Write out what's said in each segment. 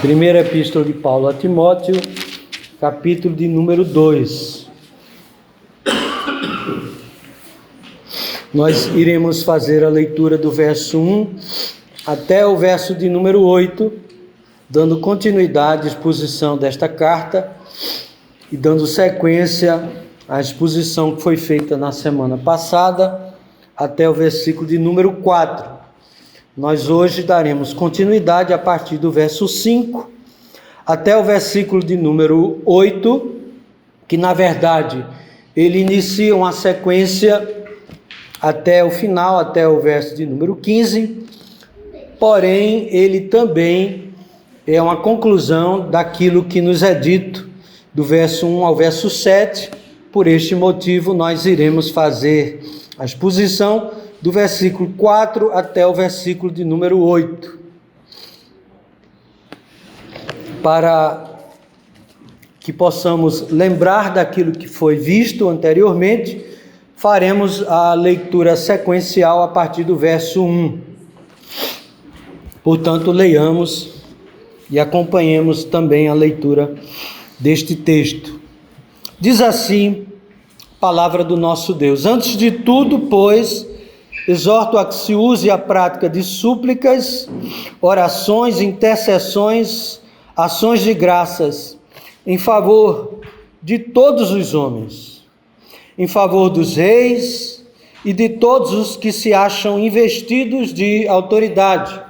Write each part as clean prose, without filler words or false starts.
Primeira Epístola de Paulo a Timóteo, capítulo de número 2. Nós iremos fazer a leitura do verso 1 até o verso de número 8, dando continuidade à exposição desta carta e dando sequência à exposição que foi feita na semana passada, até o versículo de número 4. Nós hoje daremos continuidade a partir do verso 5 até o versículo de número 8, que na verdade ele inicia uma sequência até o final, até o verso de número 15, porém ele também é uma conclusão daquilo que nos é dito do verso 1 ao verso 7. Por este motivo nós iremos fazer a exposição do versículo 4 até o versículo de número 8. Para que possamos lembrar daquilo que foi visto anteriormente, faremos a leitura sequencial a partir do verso 1. Portanto, leiamos e acompanhemos também a leitura deste texto. Diz assim a palavra do nosso Deus: antes de tudo, pois, exorto a que se use a prática de súplicas, orações, intercessões, ações de graças, em favor de todos os homens, em favor dos reis e de todos os que se acham investidos de autoridade,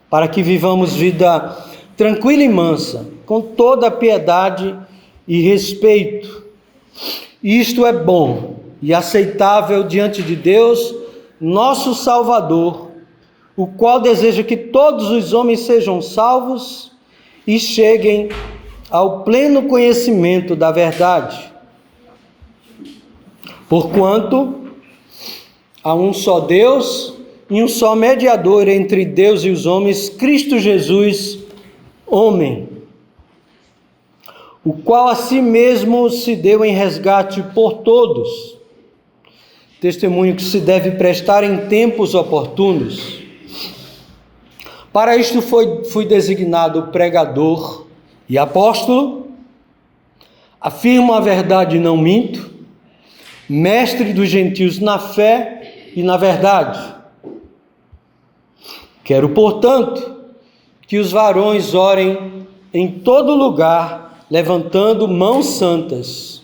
para que vivamos vida tranquila e mansa, com toda piedade e respeito. Isto é bom e aceitável diante de Deus, nosso Salvador, o qual deseja que todos os homens sejam salvos e cheguem ao pleno conhecimento da verdade. Porquanto há um só Deus e um só mediador entre Deus e os homens, Cristo Jesus, homem, o qual a si mesmo se deu em resgate por todos, testemunho que se deve prestar em tempos oportunos. Para isto fui designado pregador e apóstolo, afirmo a verdade e não minto, mestre dos gentios na fé e na verdade. Quero, portanto, que os varões orem em todo lugar, levantando mãos santas,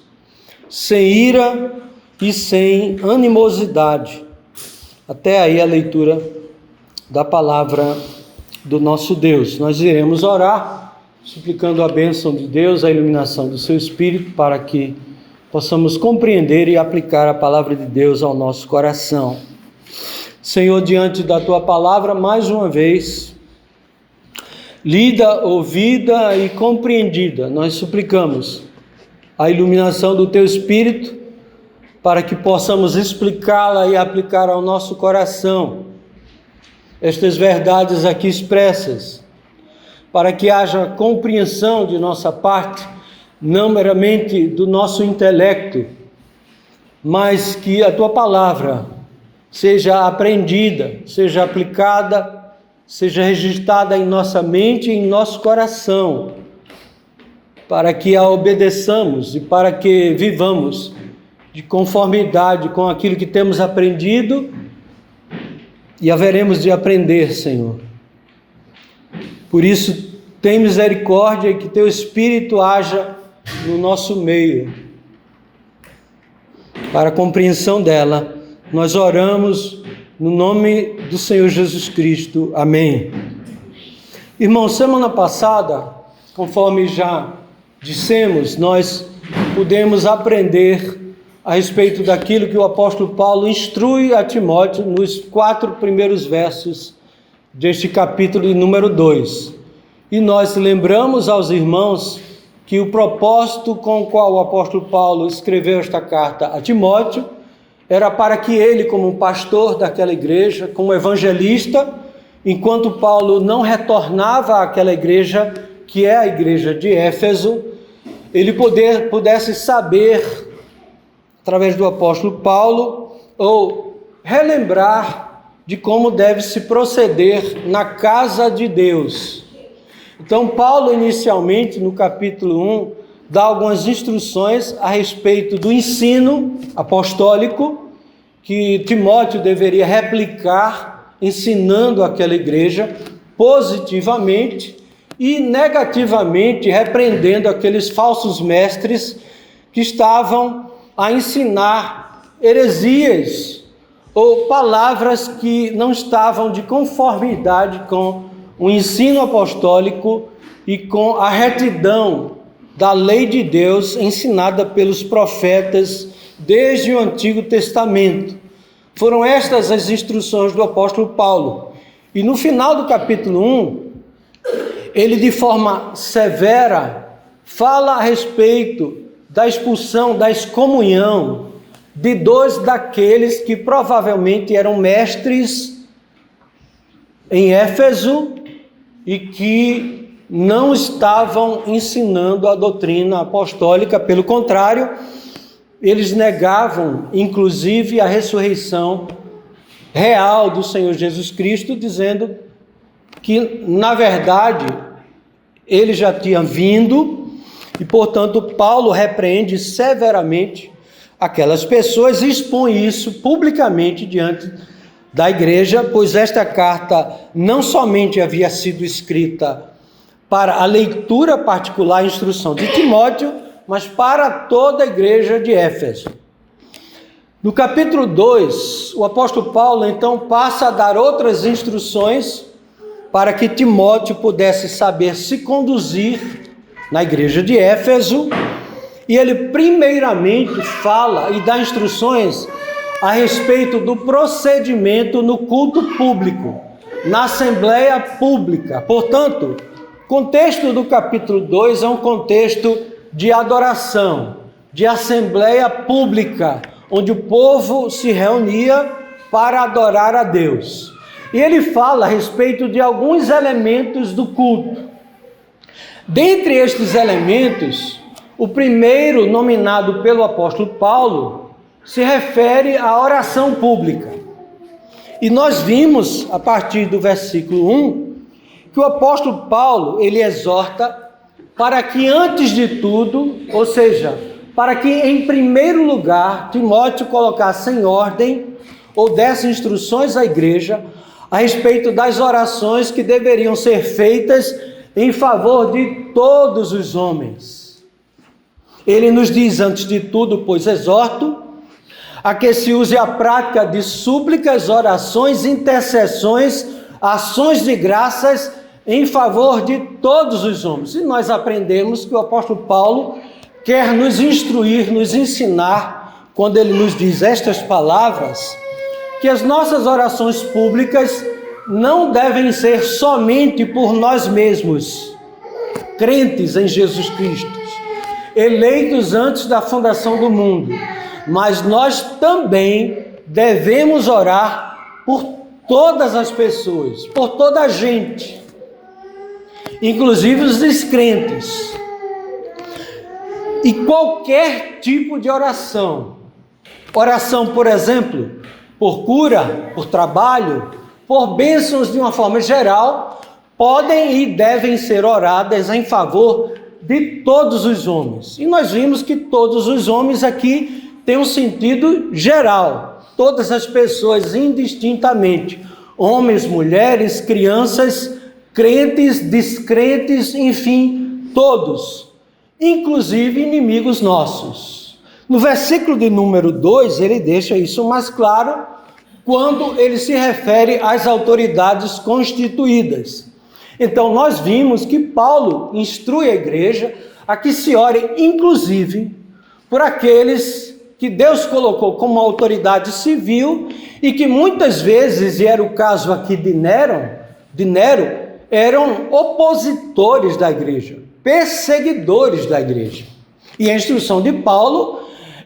sem ira e sem animosidade. Até aí a leitura da palavra do nosso Deus. Nós iremos orar, suplicando a bênção de Deus, a iluminação do seu Espírito, para que possamos compreender e aplicar a palavra de Deus ao nosso coração. Senhor, diante da tua palavra, mais uma vez, lida, ouvida e compreendida, nós suplicamos a iluminação do teu Espírito, para que possamos explicá-la e aplicar ao nosso coração estas verdades aqui expressas, para que haja compreensão de nossa parte, não meramente do nosso intelecto, mas que a tua palavra seja aprendida, seja aplicada, seja registrada em nossa mente e em nosso coração, para que a obedeçamos e para que vivamos de conformidade com aquilo que temos aprendido e haveremos de aprender, Senhor. Por isso, tem misericórdia e que teu Espírito haja no nosso meio. Para a compreensão dela, nós oramos no nome do Senhor Jesus Cristo. Amém. Irmãos, semana passada, conforme já dissemos, nós pudemos aprender a respeito daquilo que o apóstolo Paulo instrui a Timóteo nos 4 primeiros versos deste capítulo de número 2. E nós lembramos aos irmãos que o propósito com o qual o apóstolo Paulo escreveu esta carta a Timóteo era para que ele, como pastor daquela igreja, como evangelista, enquanto Paulo não retornava àquela igreja, que é a igreja de Éfeso, ele pudesse saber, através do apóstolo Paulo, ou relembrar de como deve se proceder na casa de Deus, Então, Paulo, inicialmente, no capítulo 1, dá algumas instruções a respeito do ensino apostólico que Timóteo deveria replicar, ensinando aquela igreja positivamente e negativamente repreendendo aqueles falsos mestres que estavam a ensinar heresias ou palavras que não estavam de conformidade com o ensino apostólico e com a retidão da lei de Deus ensinada pelos profetas desde o Antigo Testamento. Foram estas as instruções do apóstolo Paulo. E no final do capítulo 1, ele de forma severa fala a respeito da expulsão, da excomunhão de dois daqueles que provavelmente eram mestres em Éfeso e que não estavam ensinando a doutrina apostólica. Pelo contrário, eles negavam, inclusive, a ressurreição real do Senhor Jesus Cristo, dizendo que, na verdade, ele já tinha vindo e, portanto, Paulo repreende severamente aquelas pessoas e expõe isso publicamente diante da igreja, pois esta carta não somente havia sido escrita para a leitura particular e instrução de Timóteo, mas para toda a igreja de Éfeso. No capítulo 2, o apóstolo Paulo então passa a dar outras instruções para que Timóteo pudesse saber se conduzir na igreja de Éfeso, e ele primeiramente fala e dá instruções a respeito do procedimento no culto público, na assembleia pública. Portanto, o contexto do capítulo 2 é um contexto de adoração, de assembleia pública, onde o povo se reunia para adorar a Deus. E ele fala a respeito de alguns elementos do culto. Dentre estes elementos, o primeiro nominado pelo apóstolo Paulo se refere à oração pública. E nós vimos, a partir do versículo 1, que o apóstolo Paulo, ele exorta para que antes de tudo, ou seja, para que em primeiro lugar Timóteo colocasse em ordem ou desse instruções à igreja a respeito das orações que deveriam ser feitas em favor de todos os homens. Ele nos diz, antes de tudo, pois exorto a que se use a prática de súplicas, orações, intercessões, ações de graças em favor de todos os homens. E nós aprendemos que o apóstolo Paulo quer nos instruir, nos ensinar, quando ele nos diz estas palavras, que as nossas orações públicas não devem ser somente por nós mesmos, crentes em Jesus Cristo, eleitos antes da fundação do mundo, mas nós também devemos orar por todas as pessoas, por toda a gente, inclusive os descrentes. E qualquer tipo de oração, por exemplo, por cura, por trabalho, por bênçãos de uma forma geral, podem e devem ser oradas em favor de todos os homens. E nós vimos que todos os homens aqui têm um sentido geral, todas as pessoas indistintamente, homens, mulheres, crianças, crentes, descrentes, enfim, todos, inclusive inimigos nossos. No versículo de número 2, ele deixa isso mais claro quando ele se refere às autoridades constituídas. Então, nós vimos que Paulo instrui a igreja a que se ore, inclusive, por aqueles que Deus colocou como autoridade civil e que muitas vezes, e era o caso aqui de Nero, eram opositores da igreja, perseguidores da igreja. E a instrução de Paulo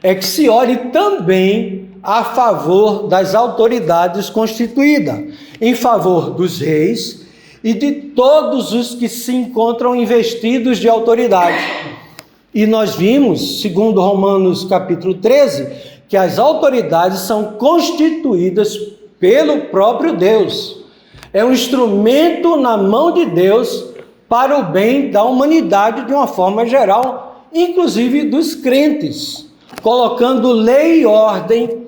é que se ore também a favor das autoridades constituídas, em favor dos reis e de todos os que se encontram investidos de autoridade. E nós vimos, segundo Romanos capítulo 13, que as autoridades são constituídas pelo próprio Deus. É um instrumento na mão de Deus para o bem da humanidade de uma forma geral, inclusive dos crentes, colocando lei e ordem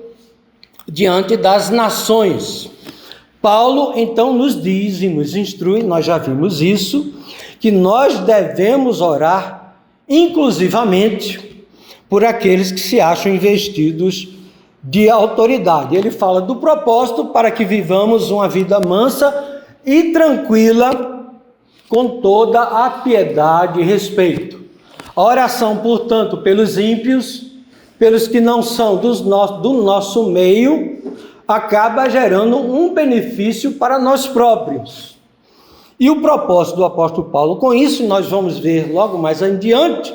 diante das nações. Paulo, então, nos diz e nos instrui, nós já vimos isso, que nós devemos orar inclusivamente por aqueles que se acham investidos de autoridade. Ele fala do propósito para que vivamos uma vida mansa e tranquila, com toda a piedade e respeito. A oração, portanto, pelos ímpios, pelos que não são do nosso meio, acaba gerando um benefício para nós próprios. E o propósito do apóstolo Paulo com isso, nós vamos ver logo mais adiante,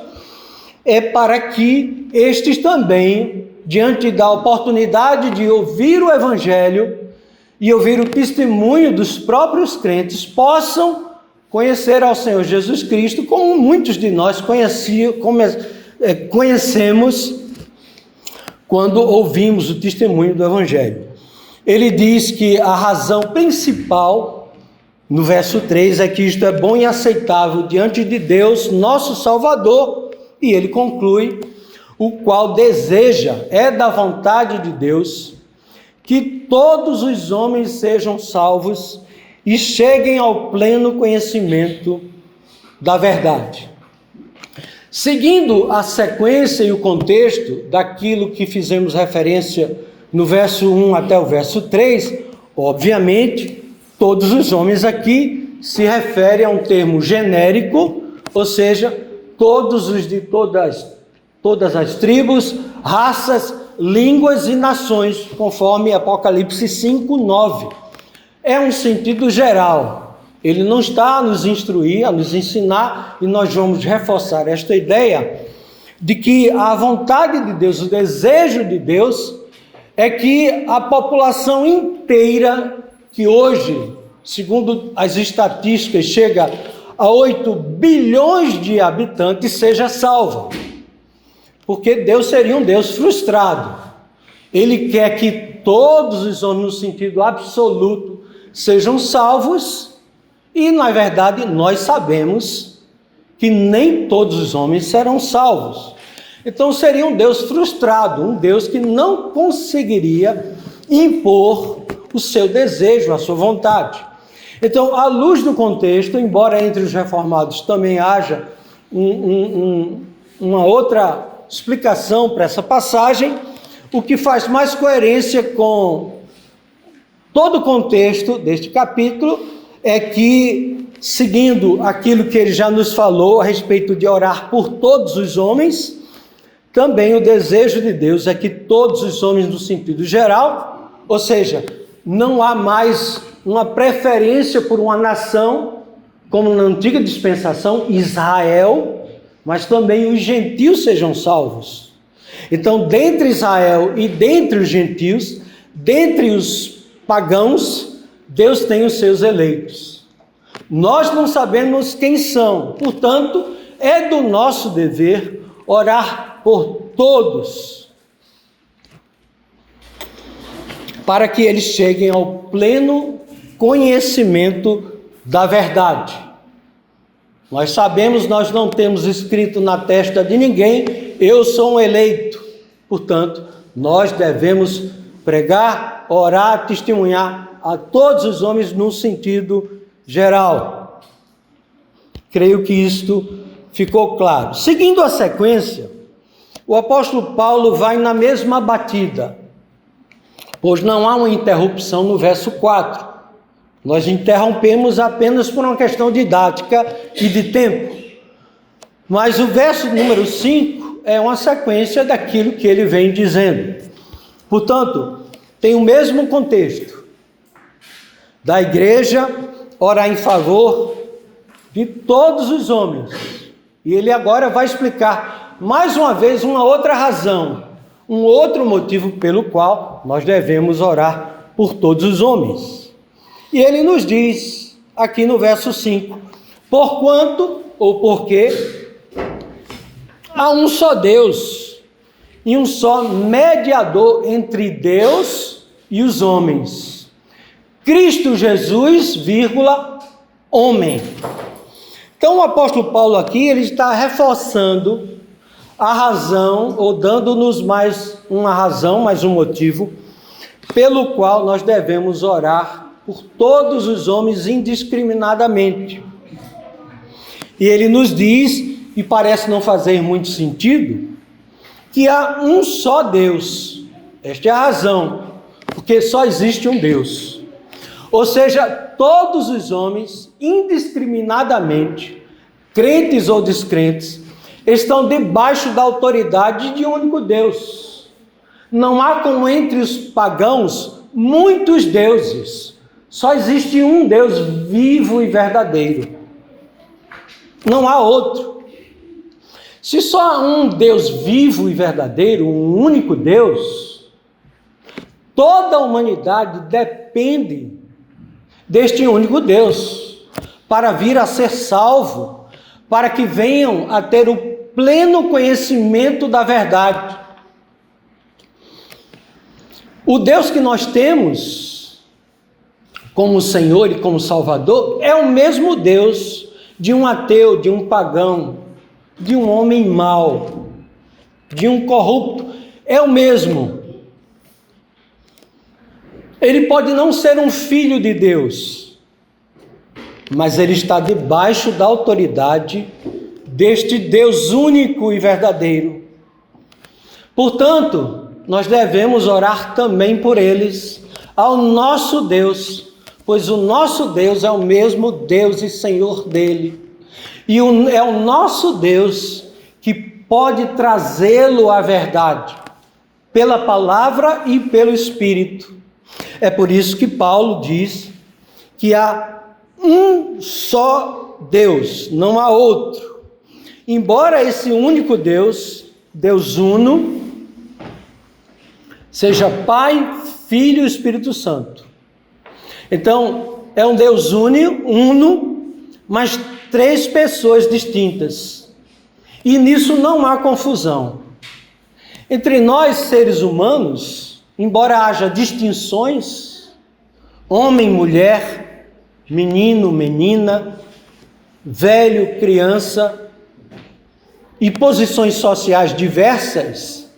é para que estes também, diante da oportunidade de ouvir o Evangelho e ouvir o testemunho dos próprios crentes, possam conhecer ao Senhor Jesus Cristo, como muitos de nós conhecemos quando ouvimos o testemunho do Evangelho. Ele diz que a razão principal, no verso 3, é que isto é bom e aceitável diante de Deus, nosso Salvador, e ele conclui, o qual deseja, é da vontade de Deus, que todos os homens sejam salvos e cheguem ao pleno conhecimento da verdade. Seguindo a sequência e o contexto daquilo que fizemos referência no verso 1 até o verso 3, obviamente, todos os homens aqui se refere a um termo genérico, ou seja, todos os de todas as tribos, raças, línguas e nações, conforme Apocalipse 5:9. É um sentido geral. Ele não está a nos instruir, a nos ensinar, e nós vamos reforçar esta ideia de que a vontade de Deus, o desejo de Deus, é que a população inteira, que hoje, segundo as estatísticas, chega a 8 bilhões de habitantes, seja salva. Porque Deus seria um Deus frustrado. Ele quer que todos os homens, no sentido absoluto, sejam salvos, e, na verdade, nós sabemos que nem todos os homens serão salvos. Então, seria um Deus frustrado, um Deus que não conseguiria impor o seu desejo, a sua vontade. Então, à luz do contexto, embora entre os reformados também haja uma outra explicação para essa passagem, o que faz mais coerência com todo o contexto deste capítulo é que, seguindo aquilo que ele já nos falou a respeito de orar por todos os homens, também o desejo de Deus é que todos os homens, no sentido geral, ou seja, não há mais uma preferência por uma nação, como na antiga dispensação, Israel, mas também os gentios sejam salvos. Então, dentre Israel e dentre os gentios, dentre os pagãos, Deus tem os seus eleitos. Nós não sabemos quem são, portanto, é do nosso dever orar por todos, para que eles cheguem ao pleno conhecimento da verdade. Nós sabemos, nós não temos escrito na testa de ninguém, eu sou um eleito. Portanto, nós devemos pregar, orar, testemunhar a todos os homens no sentido geral. Creio que isto ficou claro. Seguindo a sequência, o apóstolo Paulo vai na mesma batida, pois não há uma interrupção no verso 4. Nós interrompemos apenas por uma questão didática e de tempo. Mas o verso número 5 é uma sequência daquilo que ele vem dizendo. Portanto, tem o mesmo contexto da igreja orar em favor de todos os homens. E ele agora vai explicar mais uma vez uma outra razão, um outro motivo pelo qual nós devemos orar por todos os homens. E ele nos diz aqui no verso 5, porquanto ou porque há um só Deus e um só mediador entre Deus e os homens, Cristo Jesus, homem, Então o apóstolo Paulo aqui, ele está reforçando a razão, ou dando-nos mais uma razão, mais um motivo, pelo qual nós devemos orar por todos os homens indiscriminadamente. E ele nos diz, e parece não fazer muito sentido, que há um só Deus. Esta é a razão, porque só existe um Deus. Ou seja, todos os homens, indiscriminadamente, crentes ou descrentes, estão debaixo da autoridade de um único Deus. Não há, como entre os pagãos, muitos deuses. Só existe um Deus vivo e verdadeiro. Não há outro. Se só há um Deus vivo e verdadeiro, um único Deus, toda a humanidade depende deste único Deus para vir a ser salvo, para que venham a ter o pleno conhecimento da verdade. O Deus que nós temos como Senhor e como Salvador é o mesmo Deus de um ateu, de um pagão, de um homem mau, de um corrupto. É o mesmo. Ele pode não ser um filho de Deus, mas ele está debaixo da autoridade deste Deus único e verdadeiro. Portanto, nós devemos orar também por eles, ao nosso Deus, pois o nosso Deus é o mesmo Deus e Senhor dele. E é o nosso Deus que pode trazê-lo à verdade, pela palavra e pelo Espírito. É por isso que Paulo diz que há um só Deus, não há outro. Embora esse único Deus, Deus uno, seja Pai, Filho e Espírito Santo. Então, é um Deus uno, mas três pessoas distintas. E nisso não há confusão. Entre nós, seres humanos, embora haja distinções, homem, mulher, menino, menina, velho, criança, e posições sociais diversas,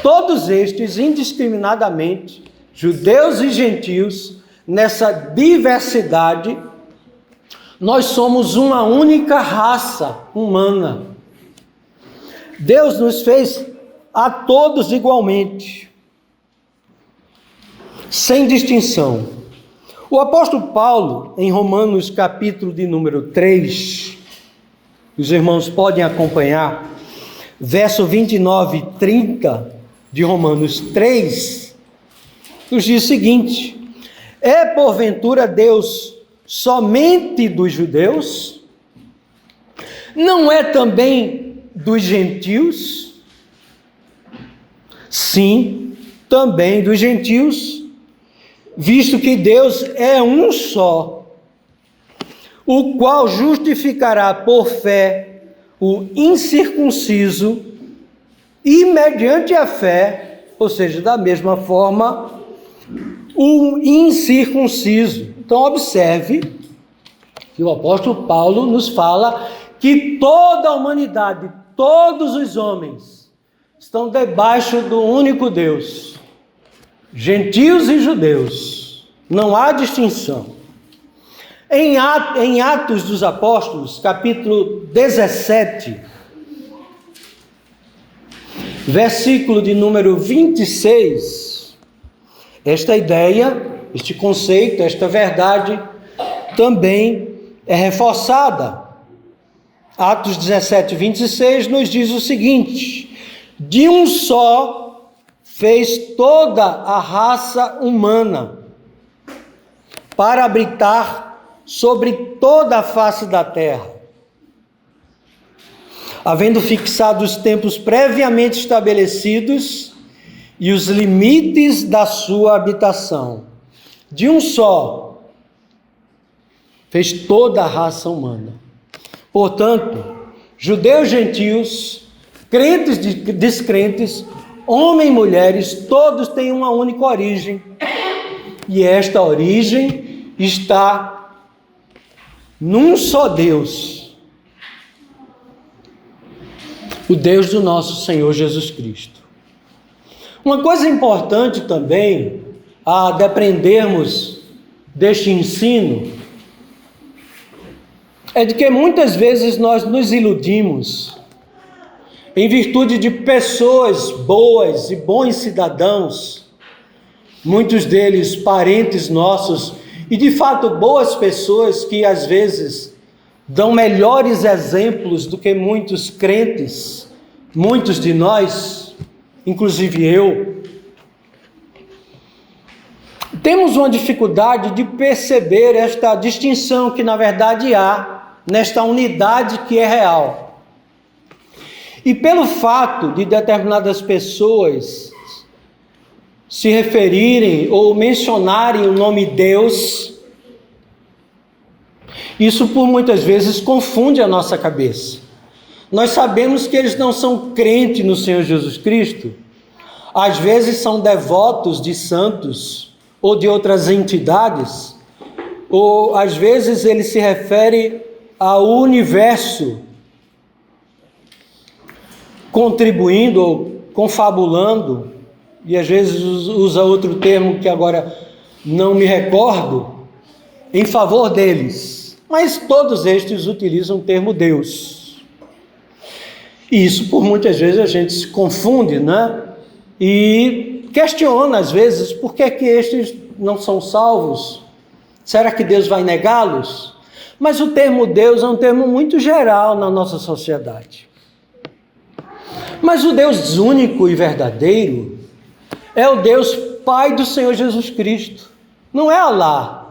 todos estes, indiscriminadamente, judeus e gentios, nessa diversidade, nós somos uma única raça humana. Deus nos fez a todos igualmente, sem distinção. O apóstolo Paulo, em Romanos capítulo de número 3, os irmãos podem acompanhar, verso 29 e 30 de Romanos 3, nos diz o seguinte: é porventura Deus somente dos judeus? Não é também dos gentios? Sim, também dos gentios, visto que Deus é um só, o qual justificará por fé o incircunciso e mediante a fé, ou seja, da mesma forma, o incircunciso. Então observe que o apóstolo Paulo nos fala que toda a humanidade, todos os homens, estão debaixo do único Deus, gentios e judeus, não há distinção. Em Atos dos Apóstolos, capítulo 17, versículo de número 26, esta ideia, este conceito, esta verdade também é reforçada. Atos 17, 26 nos diz o seguinte: de um só fez toda a raça humana para habitar sobre toda a face da terra, havendo fixado os tempos previamente estabelecidos e os limites da sua habitação. De um só fez toda a raça humana. Portanto, judeus, gentios, crentes e descrentes, homens e mulheres, todos têm uma única origem. E esta origem está num só Deus, o Deus do nosso Senhor Jesus Cristo. Uma coisa importante também a depreendermos deste ensino é de que muitas vezes nós nos iludimos em virtude de pessoas boas e bons cidadãos, muitos deles parentes nossos, e de fato boas pessoas que às vezes dão melhores exemplos do que muitos crentes, muitos de nós, inclusive eu. Temos uma dificuldade de perceber esta distinção que na verdade há nesta unidade que é real. E pelo fato de determinadas pessoas se referirem ou mencionarem o nome Deus, isso por muitas vezes confunde a nossa cabeça. Nós sabemos que eles não são crentes no Senhor Jesus Cristo, às vezes são devotos de santos ou de outras entidades, ou às vezes ele se refere ao universo, contribuindo ou confabulando, e às vezes usa outro termo que agora não me recordo, em favor deles. Mas todos estes utilizam o termo Deus. E isso por muitas vezes a gente se confunde, né? E questiona às vezes por que estes não são salvos. Será que Deus vai negá-los? Mas o termo Deus é um termo muito geral na nossa sociedade. Mas o Deus único e verdadeiro é o Deus Pai do Senhor Jesus Cristo. Não é Alá.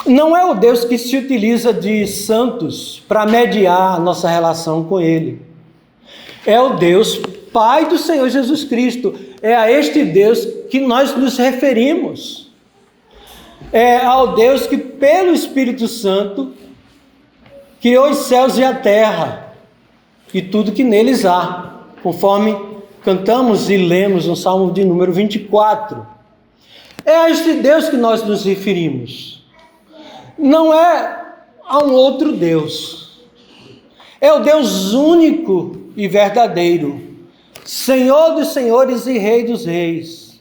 Não é o Deus que se utiliza de santos para mediar a nossa relação com Ele. É o Deus Pai do Senhor Jesus Cristo. É a este Deus que nós nos referimos. É ao Deus que, pelo Espírito Santo, criou os céus e a terra e tudo que neles há, conforme cantamos e lemos no Salmo de número 24. É a este Deus que nós nos referimos. Não é a um outro Deus. É o Deus único e verdadeiro, Senhor dos senhores e Rei dos reis.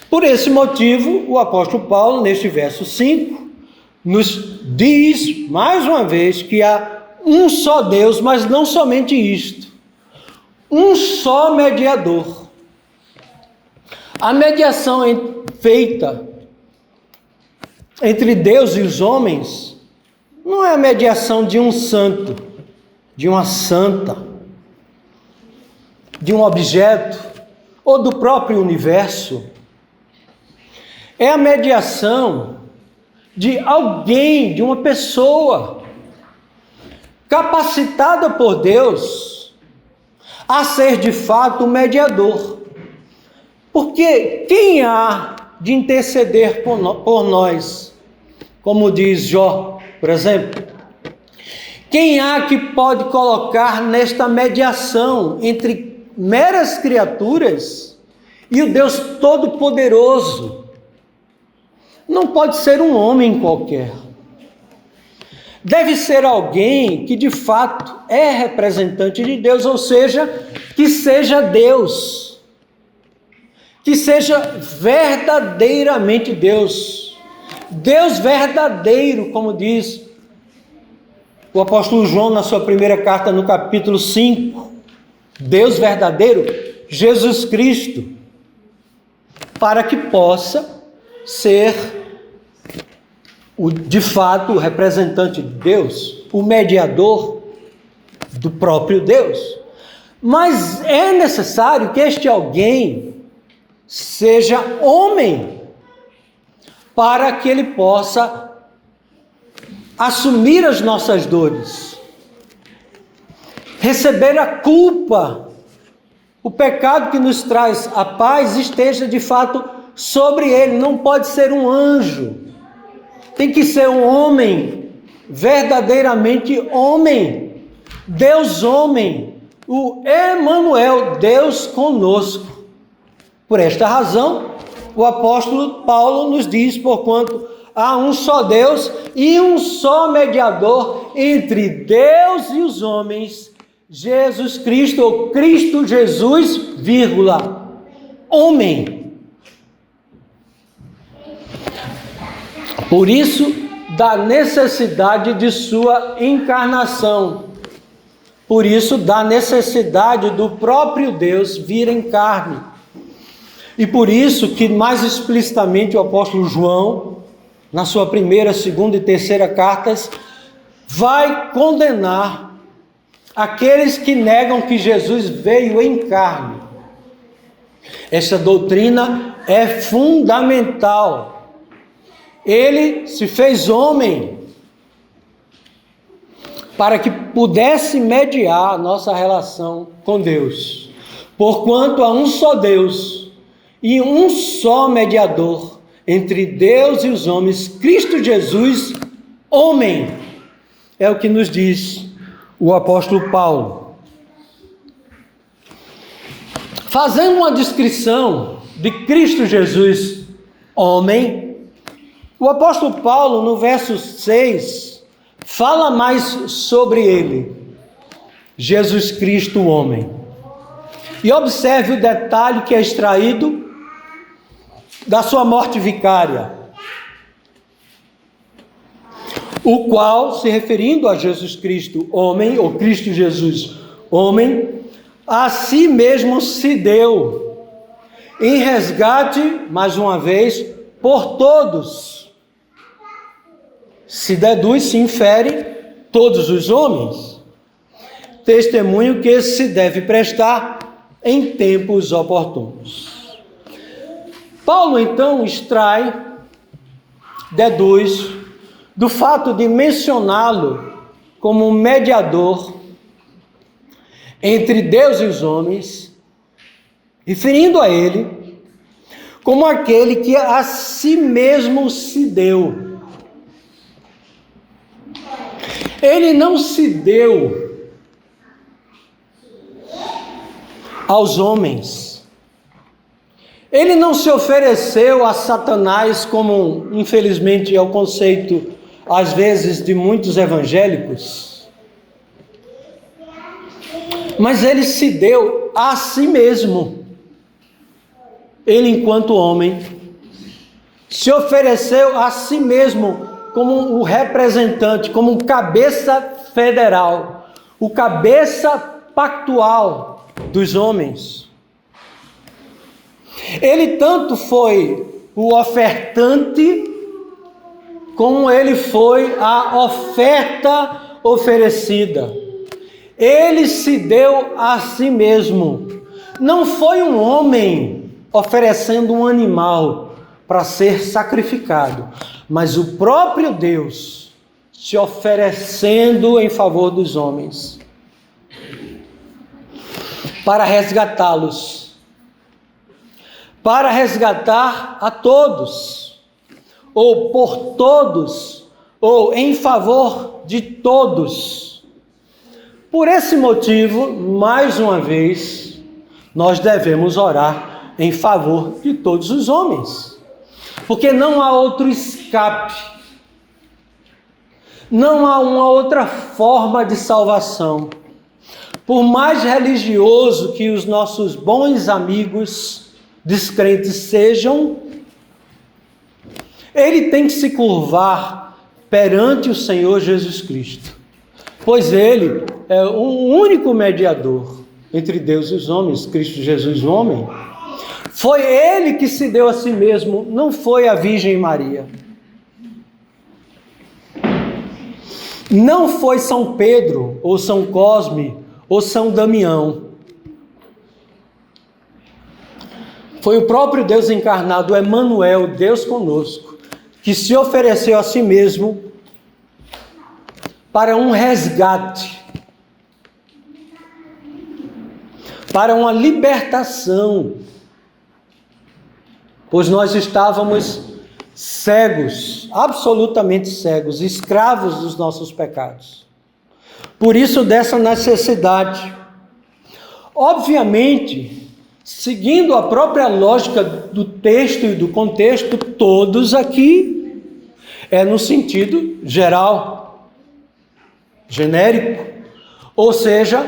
Por esse motivo, o apóstolo Paulo, neste verso 5, nos diz, mais uma vez, que há um só Deus, mas não somente isto. Um só mediador. A mediação feita entre Deus e os homens não é a mediação de um santo, de uma santa, de um objeto ou do próprio universo. É a mediação de alguém, de uma pessoa capacitada por Deus a ser de fato o mediador. Porque quem há de interceder por nós, como diz Jó, por exemplo? Quem há que pode colocar nesta mediação entre meras criaturas e o Deus Todo-Poderoso? Não pode ser um homem qualquer. Deve ser alguém que de fato é representante de Deus, ou seja, que seja Deus, que seja verdadeiramente Deus, Deus verdadeiro, como diz o apóstolo João na sua primeira carta no capítulo 5, Deus verdadeiro, Jesus Cristo, para que possa ser de fato o representante de Deus, o mediador do próprio Deus. Mas é necessário que este alguém seja homem, para que ele possa assumir as nossas dores, receber a culpa, o pecado que nos traz a paz esteja de fato sobre ele. Não pode ser um anjo, tem que ser um homem, verdadeiramente homem, Deus homem, o Emanuel, Deus conosco. Por esta razão, o apóstolo Paulo nos diz, porquanto há um só Deus e um só mediador entre Deus e os homens, Jesus Cristo, ou Cristo Jesus, vírgula, homem. Por isso, da necessidade de sua encarnação. Por isso, da necessidade do próprio Deus vir em carne. E por isso que mais explicitamente o apóstolo João, na sua primeira, segunda e terceira cartas, vai condenar aqueles que negam que Jesus veio em carne. Essa doutrina é fundamental. Ele se fez homem para que pudesse mediar a nossa relação com Deus. Porquanto há um só Deus e um só mediador entre Deus e os homens, Cristo Jesus, homem. É o que nos diz o apóstolo Paulo. Fazendo uma descrição de Cristo Jesus, homem, o apóstolo Paulo, no verso 6, fala mais sobre ele, Jesus Cristo, homem. E observe o detalhe que é extraído da sua morte vicária, o qual, se referindo a Jesus Cristo, homem, ou Cristo Jesus, homem, a si mesmo se deu, em resgate, mais uma vez, por todos. Se deduz, se infere, todos os homens. Testemunho que se deve prestar em tempos oportunos. Paulo, então, deduz do fato de mencioná-lo como um mediador entre Deus e os homens, referindo a ele como aquele que a si mesmo se deu. Ele não se deu aos homens. Ele não se ofereceu a Satanás, como infelizmente é o conceito, às vezes, de muitos evangélicos. Mas ele se deu a si mesmo. Ele, enquanto homem, se ofereceu a si mesmo como o representante, como um cabeça federal, o cabeça pactual dos homens. Ele tanto foi o ofertante, como ele foi a oferta oferecida. Ele se deu a si mesmo. Não foi um homem oferecendo um animal para ser sacrificado, mas o próprio Deus se oferecendo em favor dos homens, para resgatá-los. Para resgatar a todos, ou por todos, ou em favor de todos. Por esse motivo, mais uma vez, nós devemos orar em favor de todos os homens, porque não há outro escape, não há uma outra forma de salvação. Por mais religioso que os nossos bons amigos descrentes sejam, ele tem que se curvar perante o Senhor Jesus Cristo, pois ele é o único mediador entre Deus e os homens, Cristo Jesus, homem. Foi ele que se deu a si mesmo, não foi a Virgem Maria. Não foi São Pedro, ou São Cosme, ou São Damião. Foi o próprio Deus encarnado, o Emanuel, Deus conosco, que se ofereceu a si mesmo para um resgate, para uma libertação, pois nós estávamos cegos, absolutamente cegos, escravos dos nossos pecados. Por isso, dessa necessidade. Obviamente, seguindo a própria lógica do texto e do contexto, todos aqui É no sentido geral, genérico. Ou seja,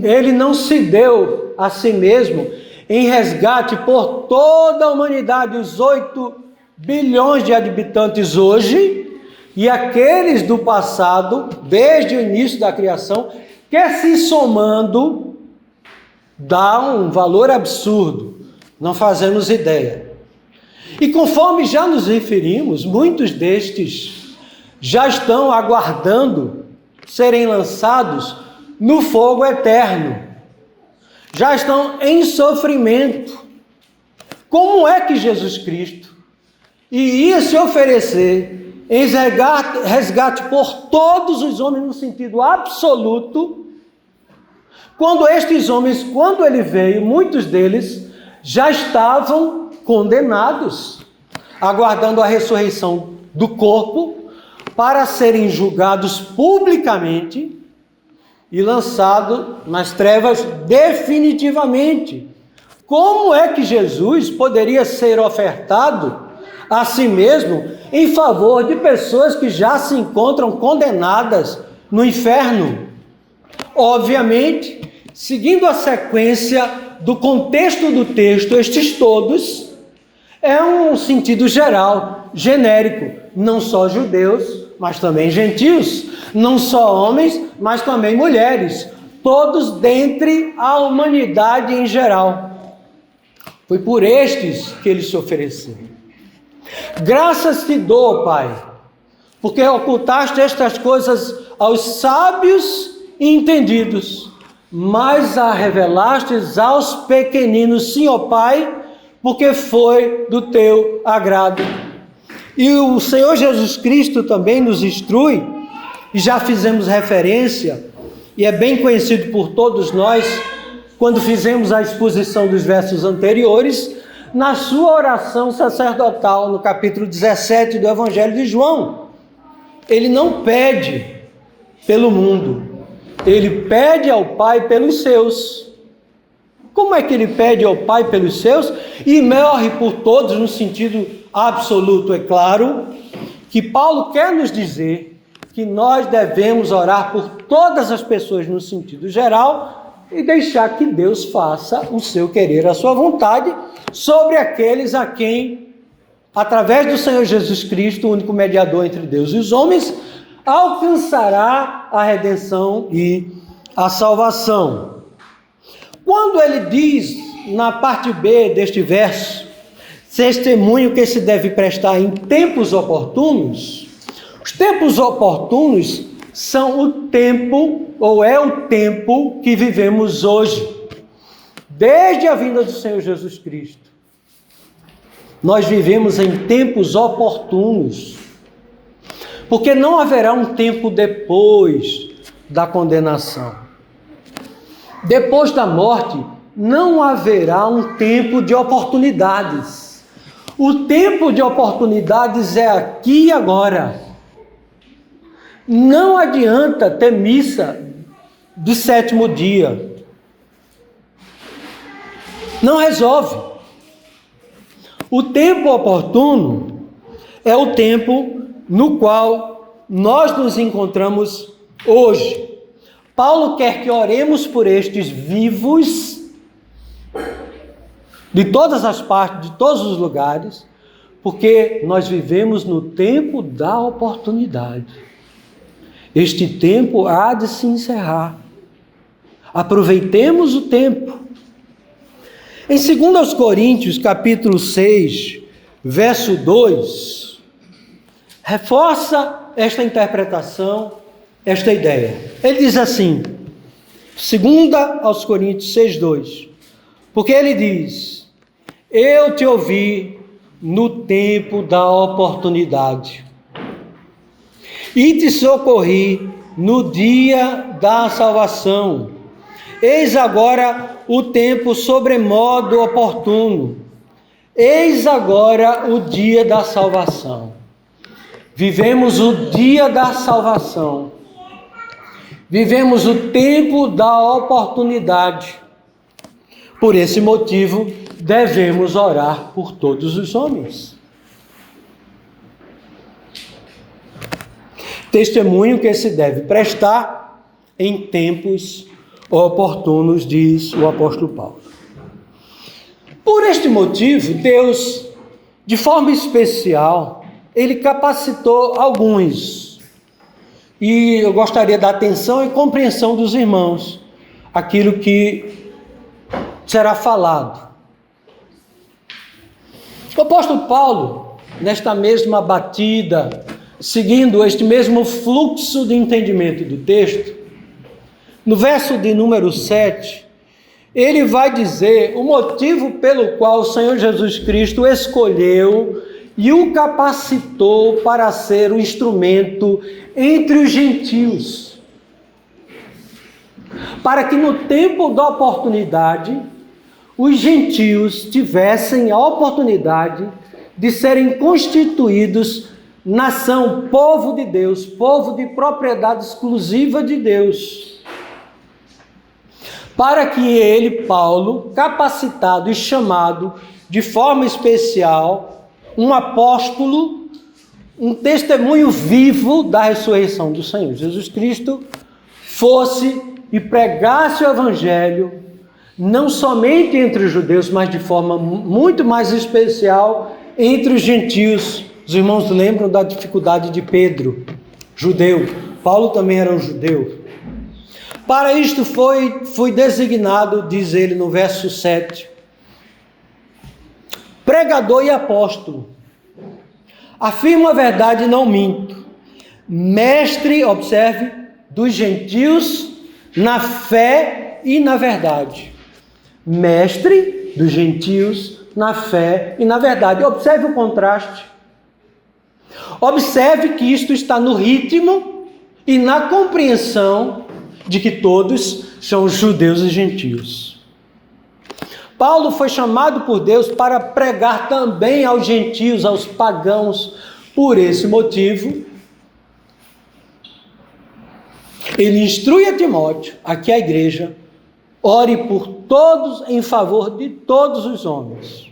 ele não se deu a si mesmo em resgate por toda a humanidade, os 8 bilhões de habitantes hoje, e aqueles do passado, desde o início da criação, que se somando dá um valor absurdo, não fazemos ideia. E conforme já nos referimos, muitos destes já estão aguardando serem lançados no fogo eterno, já estão em sofrimento. Como é que Jesus Cristo iria se oferecer em resgate por todos os homens no sentido absoluto, quando estes homens, quando ele veio, muitos deles já estavam condenados, aguardando a ressurreição do corpo para serem julgados publicamente e lançados nas trevas definitivamente. Como é que Jesus poderia ser ofertado a si mesmo em favor de pessoas que já se encontram condenadas no inferno? Obviamente, seguindo a sequência do contexto do texto, estes todos é um sentido geral, genérico, não só judeus, mas também gentios, não só homens, mas também mulheres, todos dentre a humanidade em geral. Foi por estes que ele se ofereceu. Graças te dou, Pai, porque ocultaste estas coisas aos sábios e entendidos, mas a revelastes aos pequeninos. Sim, ó Pai, porque foi do teu agrado. E o Senhor Jesus Cristo também nos instrui, e já fizemos referência, e é bem conhecido por todos nós, quando fizemos a exposição dos versos anteriores, na sua oração sacerdotal, no capítulo 17 do Evangelho de João. Ele não pede pelo mundo, ele pede ao Pai pelos seus. Como é que ele pede ao Pai pelos seus e morre por todos no sentido absoluto? É claro que Paulo quer nos dizer que nós devemos orar por todas as pessoas no sentido geral e deixar que Deus faça o seu querer, a sua vontade, sobre aqueles a quem, através do Senhor Jesus Cristo, o único mediador entre Deus e os homens, alcançará a redenção e a salvação. Quando ele diz, na parte B deste verso, testemunho que se deve prestar em tempos oportunos, os tempos oportunos são o tempo, ou é o tempo que vivemos hoje, desde a vinda do Senhor Jesus Cristo. Nós vivemos em tempos oportunos, porque não haverá um tempo depois da condenação. Depois da morte, não haverá um tempo de oportunidades. O tempo de oportunidades é aqui e agora. Não adianta ter missa do 7º dia. Não resolve. O tempo oportuno é o tempo no qual nós nos encontramos hoje. Paulo quer que oremos por estes vivos, de todas as partes, de todos os lugares, porque nós vivemos no tempo da oportunidade. Este tempo há de se encerrar. Aproveitemos o tempo. Em 2 Coríntios, capítulo 6, verso 2, reforça esta interpretação, esta ideia. Ele diz assim, 2 Coríntios 6, 2, porque ele diz: eu te ouvi no tempo da oportunidade e te socorri no dia da salvação. Eis agora o tempo sobremodo oportuno. Eis agora o dia da salvação. Vivemos o dia da salvação. Vivemos o tempo da oportunidade. Por esse motivo, devemos orar por todos os homens. testemunho que se deve prestar em tempos oportunos, diz o apóstolo Paulo. Por este motivo, Deus, de forma especial, ele capacitou alguns. E eu gostaria da atenção e compreensão dos irmãos, aquilo que será falado. O apóstolo Paulo, nesta mesma batida, seguindo este mesmo fluxo de entendimento do texto, no verso de número 7, ele vai dizer o motivo pelo qual o Senhor Jesus Cristo escolheu e o capacitou para ser um instrumento entre os gentios, para que no tempo da oportunidade, os gentios tivessem a oportunidade de serem constituídos nação, povo de Deus, povo de propriedade exclusiva de Deus, para que ele, Paulo, capacitado e chamado de forma especial, um apóstolo, um testemunho vivo da ressurreição do Senhor Jesus Cristo, fosse e pregasse o evangelho, não somente entre os judeus, mas de forma muito mais especial entre os gentios. Os irmãos lembram da dificuldade de Pedro, judeu. Paulo também era um judeu. Para isto fui designado, diz ele no verso 7, pregador e apóstolo. Afirmo a verdade e não minto. Mestre, observe, dos gentios na fé e na verdade. Mestre dos gentios na fé e na verdade. Observe o contraste. Observe que isto está no ritmo e na compreensão de que todos são judeus e gentios. Paulo foi chamado por Deus para pregar também aos gentios, aos pagãos. Por esse motivo, ele instrui a Timóteo, aqui a igreja, ore por todos, em favor de todos os homens.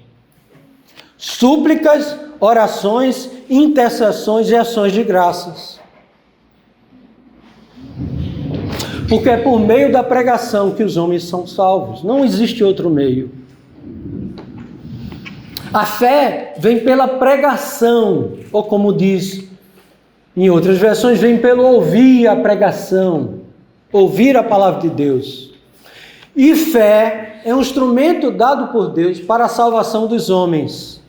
Súplicas, orações, intercessões e ações de graças. Porque é por meio da pregação que os homens são salvos. Não existe outro meio. A fé vem pela pregação, ou como diz em outras versões, vem pelo ouvir a pregação, ouvir a palavra de Deus. E fé é um instrumento dado por Deus para a salvação dos homens.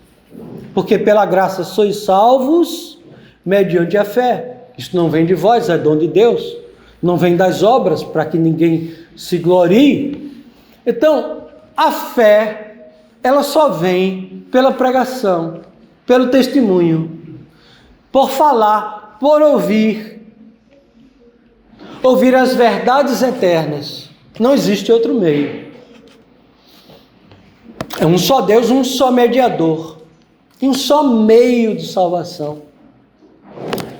Porque pela graça sois salvos mediante a fé. Isto não vem de vós, é dom de Deus. Não vem das obras, para que ninguém se glorie. Então, a fé, ela só vem pela pregação, pelo testemunho, por falar, por ouvir as verdades eternas. Não existe outro meio. É um só Deus, um só mediador, um só meio de salvação.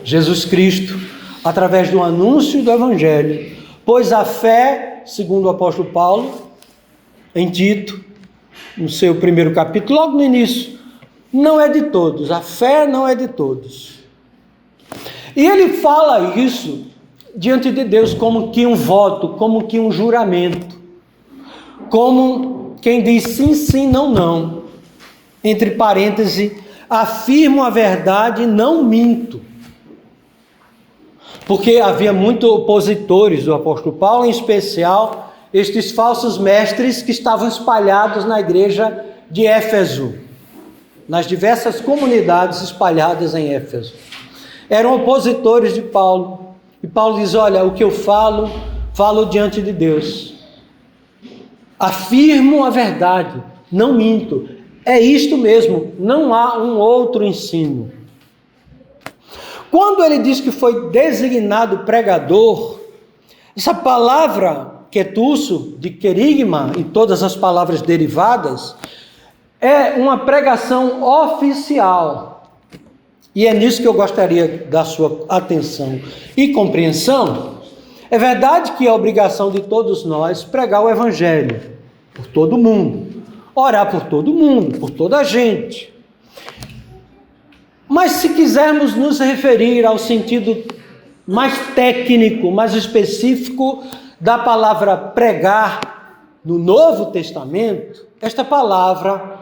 Jesus Cristo, através do anúncio do Evangelho, pois a fé, segundo o apóstolo Paulo, em Tito, no seu primeiro capítulo, logo no início, não é de todos, a fé não é de todos. E ele fala isso diante de Deus como que um voto, como que um juramento, como quem diz sim, sim, não, não. Entre parênteses, afirmo a verdade e não minto. Porque havia muitos opositores do apóstolo Paulo, em especial estes falsos mestres que estavam espalhados na igreja de Éfeso, nas diversas comunidades espalhadas em Éfeso. Eram opositores de Paulo. E Paulo diz, olha, o que eu falo diante de Deus. Afirmo a verdade, não minto. É isto mesmo, não há um outro ensino. Quando ele diz que foi designado pregador, essa palavra ketusso, de querigma, e todas as palavras derivadas, é uma pregação oficial. E é nisso que eu gostaria da sua atenção e compreensão. É verdade que é obrigação de todos nós pregar o Evangelho por todo mundo, orar por todo mundo, por toda a gente. Mas se quisermos nos referir ao sentido mais técnico, mais específico da palavra pregar no Novo Testamento, esta palavra,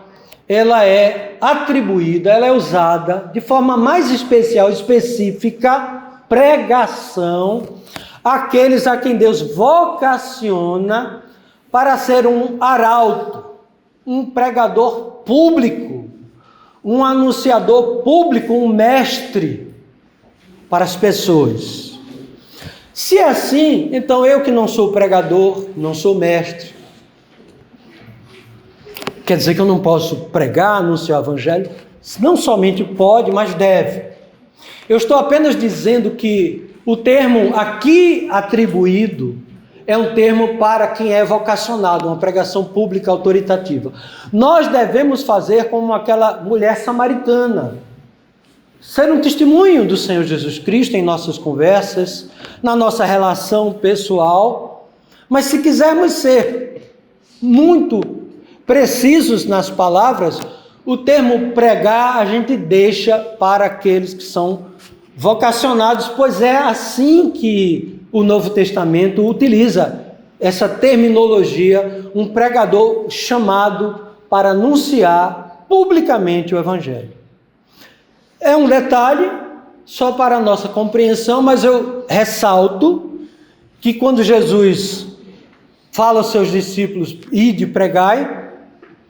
ela é atribuída, ela é usada de forma mais especial, específica, pregação, àqueles a quem Deus vocaciona para ser um arauto, um pregador público, um anunciador público, um mestre para as pessoas. Se é assim, então eu que não sou pregador, não sou mestre, quer dizer que eu não posso pregar, anunciar o evangelho? Não somente pode, mas deve. Eu estou apenas dizendo que o termo aqui atribuído é um termo para quem é vocacionado, uma pregação pública autoritativa. Nós devemos fazer como aquela mulher samaritana, ser um testemunho do Senhor Jesus Cristo em nossas conversas, na nossa relação pessoal, mas se quisermos ser muito precisos nas palavras, o termo pregar a gente deixa para aqueles que são vocacionados, pois é assim que o Novo Testamento utiliza essa terminologia, um pregador chamado para anunciar publicamente o Evangelho. É um detalhe só para a nossa compreensão, mas eu ressalto que quando Jesus fala aos seus discípulos, ide pregai,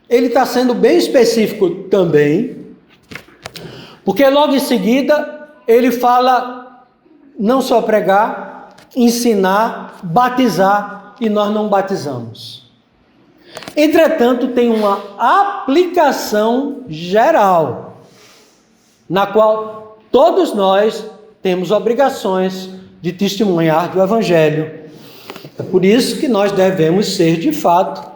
ele está sendo bem específico também, porque logo em seguida ele fala não só pregar, ensinar, batizar, e nós não batizamos. Entretanto, tem uma aplicação geral, na qual todos nós temos obrigações de testemunhar do Evangelho. É por isso que nós devemos ser, de fato,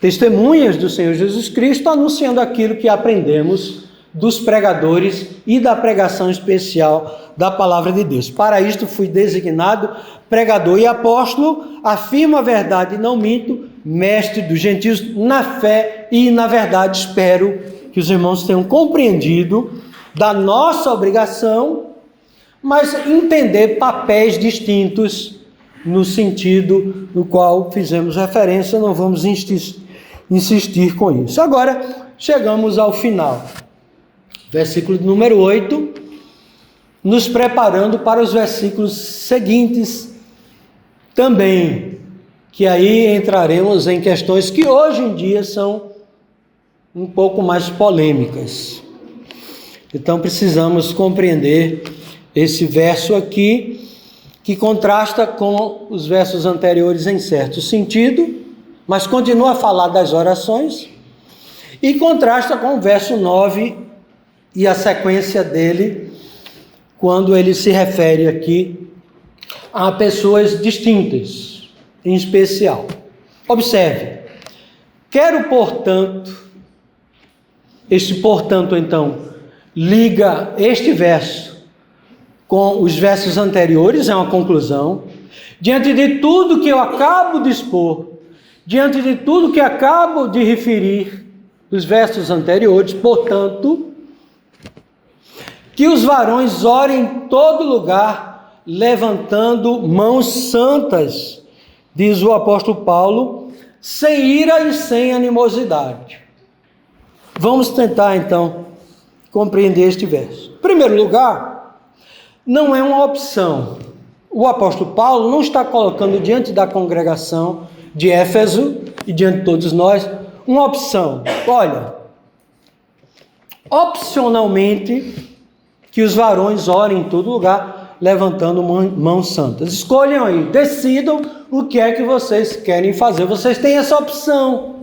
testemunhas do Senhor Jesus Cristo, anunciando aquilo que aprendemos dos pregadores e da pregação especial da palavra de Deus. Para isto fui designado pregador e apóstolo, afirmo a verdade e não minto, mestre dos gentios na fé e na verdade. Espero que os irmãos tenham compreendido da nossa obrigação, mas entender papéis distintos no sentido no qual fizemos referência, não vamos insistir com isso. Agora, chegamos ao final. Versículo número 8, nos preparando para os versículos seguintes também, que aí entraremos em questões que hoje em dia são um pouco mais polêmicas. Então precisamos compreender esse verso aqui, que contrasta com os versos anteriores em certo sentido, mas continua a falar das orações, e contrasta com o verso 9 e a sequência dele, quando ele se refere aqui a pessoas distintas, em especial. Observe, quero, portanto, este portanto, então, liga este verso com os versos anteriores, é uma conclusão. Diante de tudo que eu acabo de expor, diante de tudo que acabo de referir dos versos anteriores, portanto, que os varões orem em todo lugar, levantando mãos santas, diz o apóstolo Paulo, sem ira e sem animosidade. Vamos tentar, então, compreender este verso. Em primeiro lugar, não é uma opção. O apóstolo Paulo não está colocando diante da congregação de Éfeso e diante de todos nós uma opção. Olha, opcionalmente, que os varões orem em todo lugar, levantando mãos santas. Escolham aí, decidam o que é que vocês querem fazer. Vocês têm essa opção.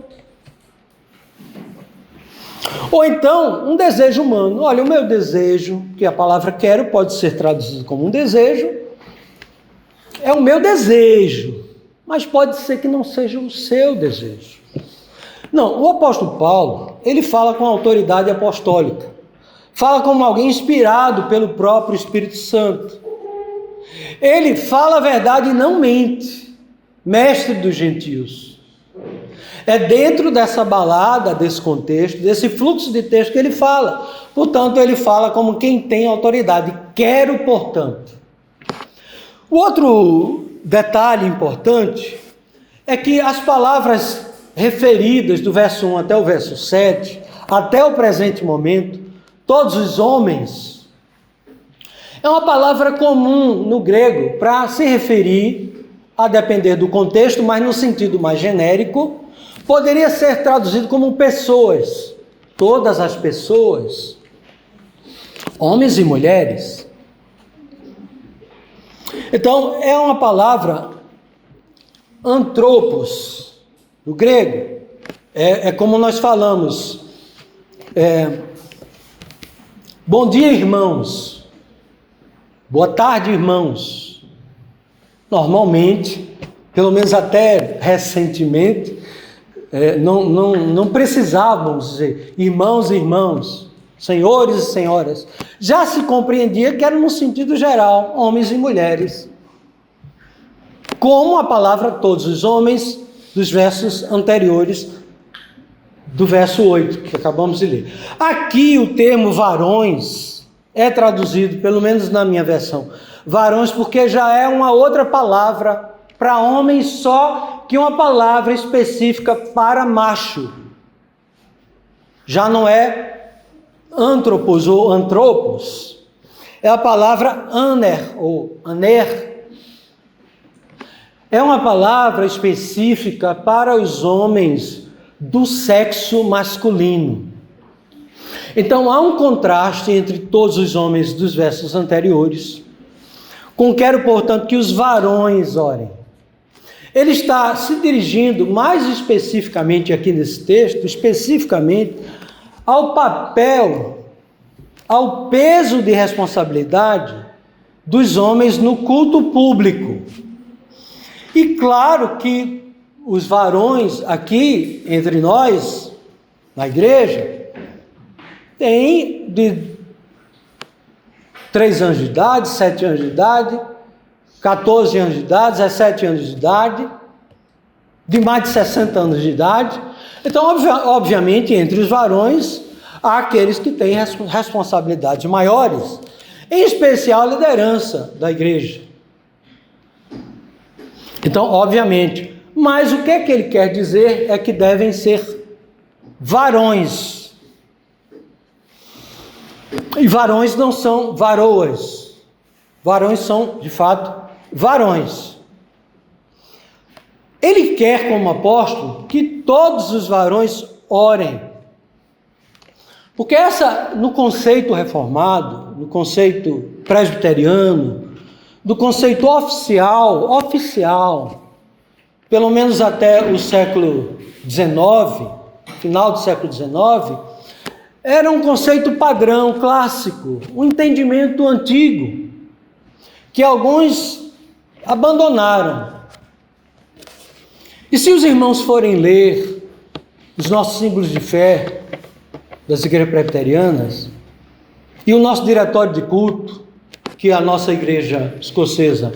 Ou então, um desejo humano. Olha, o meu desejo, que a palavra quero pode ser traduzido como um desejo, é o meu desejo, mas pode ser que não seja o seu desejo. Não, o apóstolo Paulo, ele fala com autoridade apostólica, fala como alguém inspirado pelo próprio Espírito Santo. Ele fala a verdade e não mente, mestre dos gentios. É dentro dessa balada, desse contexto, desse fluxo de texto que ele fala. Portanto, ele fala como quem tem autoridade. Quero, portanto. O outro detalhe importante é que as palavras referidas do verso 1 até o verso 7, até o presente momento, todos os homens, é uma palavra comum no grego para se referir, a depender do contexto, mas no sentido mais genérico, poderia ser traduzido como pessoas, todas as pessoas, homens e mulheres. Então, é uma palavra antropos, no grego. É como nós falamos, bom dia, irmãos, boa tarde, irmãos. Normalmente, pelo menos até recentemente, não precisávamos dizer irmãos e irmãos, senhores e senhoras. Já se compreendia que era no sentido geral, homens e mulheres. Como a palavra todos os homens, dos versos anteriores, do verso 8, que acabamos de ler. Aqui o termo varões é traduzido, pelo menos na minha versão, varões, porque já é uma outra palavra para homem só que uma palavra específica para macho. Já não é antropos ou antropos, é a palavra aner ou aner. É uma palavra específica para os homens do sexo masculino. Então há um contraste entre todos os homens dos versos anteriores, com quero, portanto, que os varões orem. Ele está se dirigindo mais especificamente aqui nesse texto, especificamente ao papel, ao peso de responsabilidade dos homens no culto público. E claro que os varões aqui, entre nós, na igreja, têm de 3 anos de idade, 7 anos de idade, 14 anos de idade, 17 anos de idade, de mais de 60 anos de idade. Então, obviamente, entre os varões, há aqueles que têm responsabilidades maiores, em especial a liderança da igreja. Então, obviamente, mas o que é que ele quer dizer é que devem ser varões. E varões não são varoas. Varões são, de fato, varões. Ele quer, como apóstolo, que todos os varões orem. Porque no conceito reformado, no conceito presbiteriano, do conceito oficial, pelo menos até o século XIX, final do século XIX, era um conceito padrão, clássico, um entendimento antigo, que alguns abandonaram. E se os irmãos forem ler os nossos símbolos de fé das igrejas presbiterianas e o nosso diretório de culto, que a nossa igreja escocesa,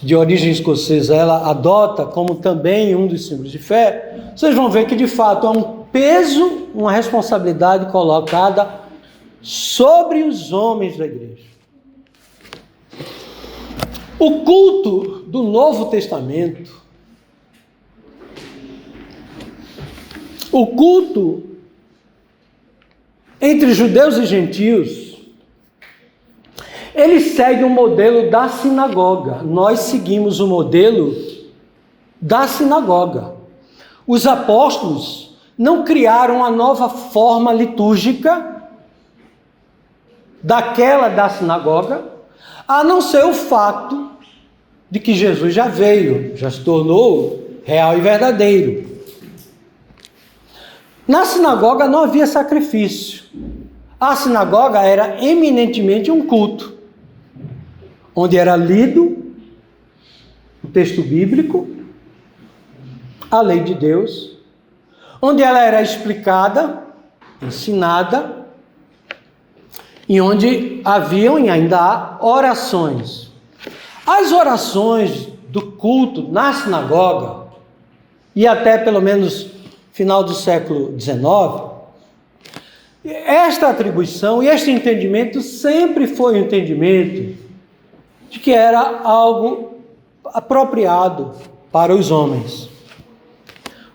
de origem escocesa, ela adota como também um dos símbolos de fé, vocês vão ver que de fato há um peso, uma responsabilidade colocada sobre os homens da igreja. O culto do Novo Testamento, o culto entre judeus e gentios, ele segue o modelo da sinagoga. Nós seguimos o modelo da sinagoga. Os apóstolos não criaram uma nova forma litúrgica daquela da sinagoga, a não ser o fato de que Jesus já veio, já se tornou real e verdadeiro. Na sinagoga não havia sacrifício. A sinagoga era eminentemente um culto, onde era lido o texto bíblico, a lei de Deus, onde ela era explicada, ensinada, e onde haviam e ainda há orações. As orações do culto na sinagoga, e até pelo menos final do século XIX, esta atribuição e este entendimento sempre foi um entendimento de que era algo apropriado para os homens.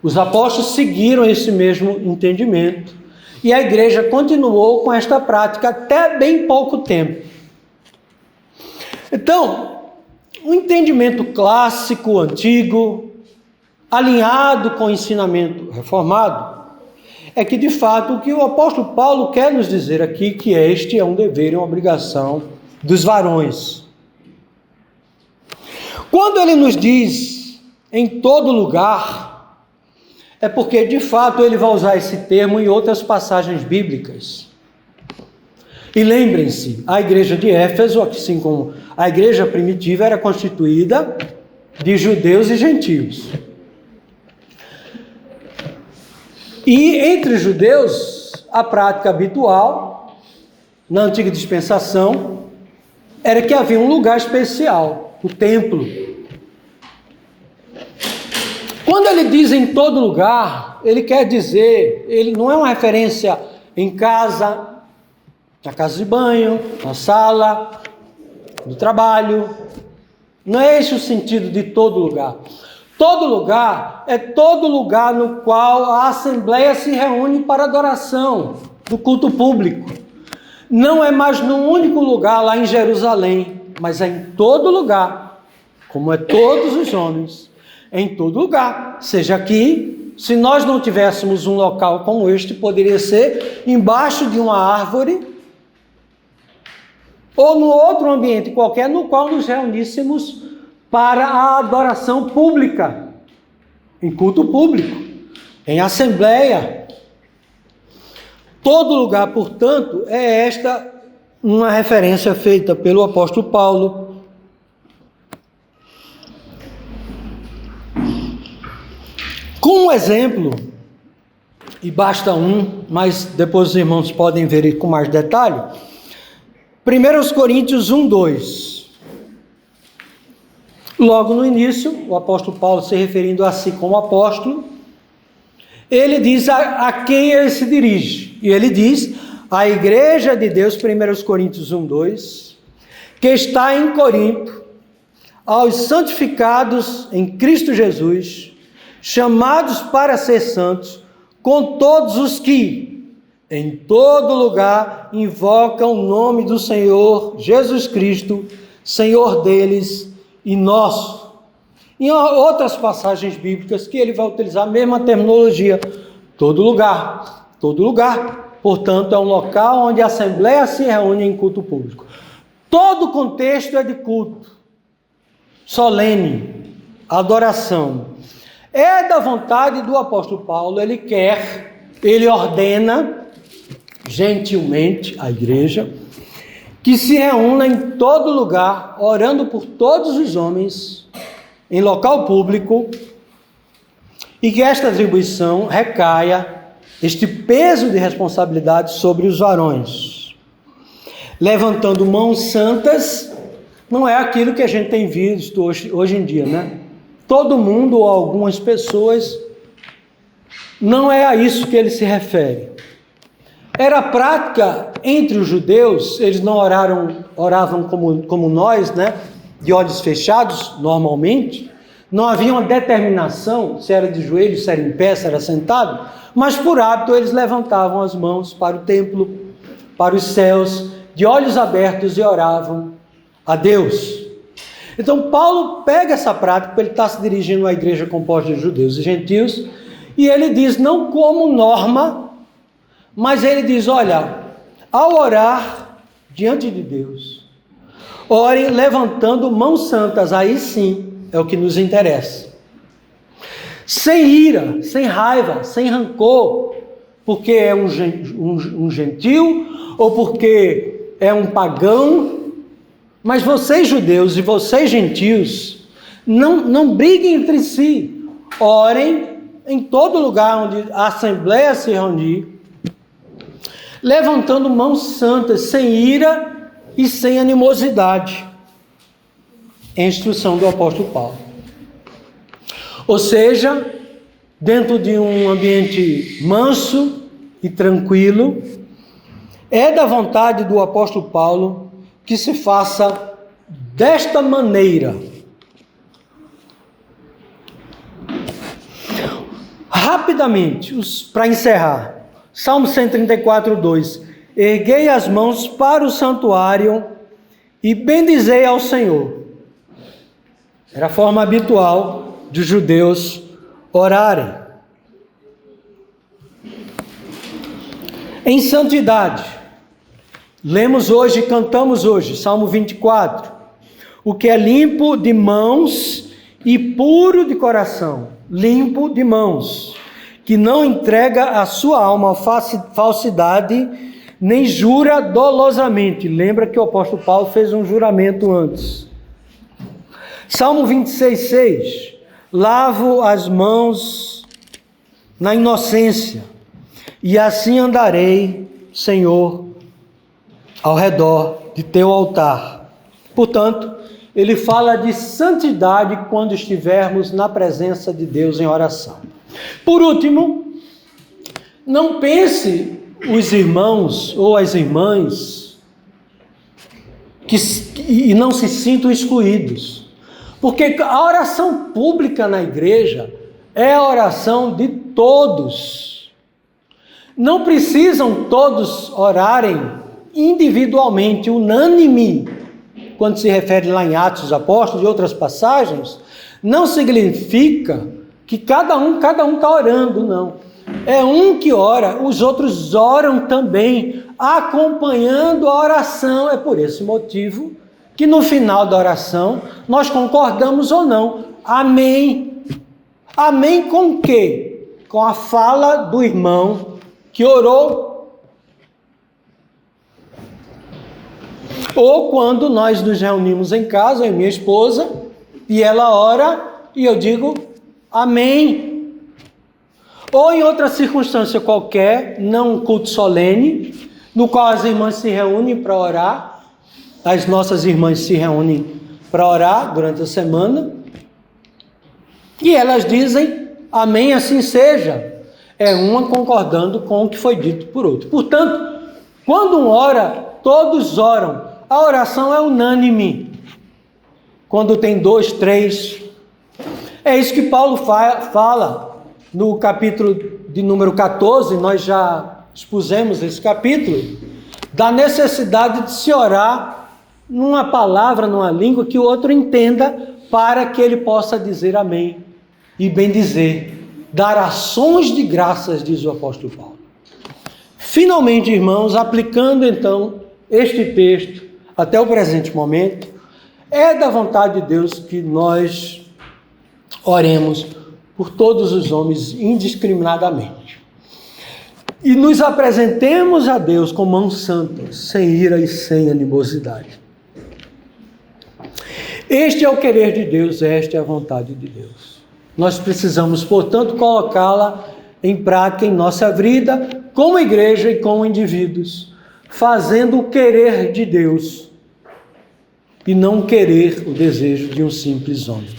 Os apóstolos seguiram esse mesmo entendimento e a igreja continuou com esta prática até bem pouco tempo. Então, o entendimento clássico, antigo, alinhado com o ensinamento reformado, é que de fato o que o apóstolo Paulo quer nos dizer aqui, que este é um dever e uma obrigação dos varões. Quando ele nos diz em todo lugar, é porque de fato ele vai usar esse termo em outras passagens bíblicas. E lembrem-se, a igreja de Éfeso, assim como a igreja primitiva, era constituída de judeus e gentios. E entre os judeus, a prática habitual, na antiga dispensação, era que havia um lugar especial, o templo. Quando ele diz em todo lugar, ele quer dizer, ele não é uma referência em casa, na casa de banho, na sala, no trabalho. Não é esse o sentido de todo lugar. Todo lugar é todo lugar no qual a assembleia se reúne para adoração do culto público. Não é mais num único lugar lá em Jerusalém, mas é em todo lugar, como é todos os homens, é em todo lugar. Seja aqui, se nós não tivéssemos um local como este, poderia ser embaixo de uma árvore, ou no outro ambiente qualquer no qual nos reuníssemos para a adoração pública, em culto público, em assembleia. Todo lugar, portanto, é esta uma referência feita pelo apóstolo Paulo. Com um exemplo, e basta um, mas depois os irmãos podem ver com mais detalhe, 1 Coríntios 1, 2. Logo no início, o apóstolo Paulo, se referindo a si como apóstolo, ele diz a quem ele se dirige. E ele diz, a igreja de Deus, 1 Coríntios 1, 2, que está em Corinto, aos santificados em Cristo Jesus, chamados para ser santos, com todos os que em todo lugar invocam o nome do Senhor Jesus Cristo, Senhor deles e nosso. Em outras passagens bíblicas que ele vai utilizar a mesma terminologia, todo lugar, portanto é um local onde a assembleia se reúne em culto público. Todo o contexto é de culto, solene, adoração. É da vontade do apóstolo Paulo, ele ordena gentilmente a igreja, que se reúna em todo lugar, orando por todos os homens, em local público, e que esta atribuição recaia, este peso de responsabilidade sobre os varões. Levantando mãos santas, não é aquilo que a gente tem visto hoje em dia, né? Todo mundo ou algumas pessoas, não é a isso que ele se refere. Era prática entre os judeus, eles não oravam como nós, né? De olhos fechados, normalmente. Não havia uma determinação, se era de joelhos, se era em pé, se era sentado, mas por hábito eles levantavam as mãos para o templo, para os céus, de olhos abertos e oravam a Deus. Então Paulo pega essa prática, ele está se dirigindo à igreja composta de judeus e gentios, e ele diz, não como norma, mas ele diz, olha, ao orar diante de Deus, orem levantando mãos santas, aí sim é o que nos interessa. Sem ira, sem raiva, sem rancor, porque é um gentil ou porque é um pagão. Mas vocês judeus e vocês gentios, não briguem entre si. Orem em todo lugar onde a assembleia se reunir, levantando mãos santas, sem ira e sem animosidade. É a instrução do apóstolo Paulo. Ou seja, dentro de um ambiente manso e tranquilo, é da vontade do apóstolo Paulo que se faça desta maneira. Rapidamente, para encerrar, Salmo 134, 2. Erguei as mãos para o santuário e bendizei ao Senhor. Era a forma habitual dos judeus orarem. Em santidade, lemos hoje, cantamos hoje, Salmo 24. O que é limpo de mãos e puro de coração, limpo de mãos, que não entrega a sua alma à falsidade, nem jura dolosamente. Lembra que o apóstolo Paulo fez um juramento antes. Salmo 26, 6. Lavo as mãos na inocência, e assim andarei, Senhor, ao redor de teu altar. Portanto, ele fala de santidade quando estivermos na presença de Deus em oração. Por último, não pense os irmãos ou as irmãs e não se sintam excluídos, porque a oração pública na igreja é a oração de todos. Não precisam todos orarem individualmente, unânime, quando se refere lá em Atos dos Apóstolos e outras passagens, não significa que cada um está orando, não. É um que ora, os outros oram também, acompanhando a oração. É por esse motivo que no final da oração nós concordamos ou não. Amém. Amém com o quê? Com a fala do irmão que orou. Ou quando nós nos reunimos em casa, eu e minha esposa, e ela ora, e eu digo amém. Ou em outra circunstância qualquer, não um culto solene, no qual as irmãs se reúnem para orar, as nossas irmãs se reúnem para orar durante a semana, e elas dizem amém, assim seja. É uma concordando com o que foi dito por outro. Portanto, quando um ora, todos oram. A oração é unânime. Quando tem 2, 3. É isso que Paulo fala no capítulo de número 14, nós já expusemos esse capítulo, da necessidade de se orar numa palavra, numa língua que o outro entenda, para que ele possa dizer amém e bendizer. Dar ações de graças, diz o apóstolo Paulo. Finalmente, irmãos, aplicando então este texto até o presente momento, é da vontade de Deus que nós oremos por todos os homens indiscriminadamente. E nos apresentemos a Deus com mãos santas, sem ira e sem animosidade. Este é o querer de Deus, esta é a vontade de Deus. Nós precisamos, portanto, colocá-la em prática em nossa vida, como igreja e como indivíduos, fazendo o querer de Deus e não querer o desejo de um simples homem.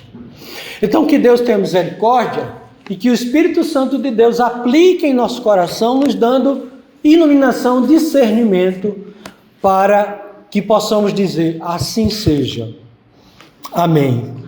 Então, que Deus tenha misericórdia e que o Espírito Santo de Deus aplique em nosso coração, nos dando iluminação, discernimento, para que possamos dizer, assim seja. Amém.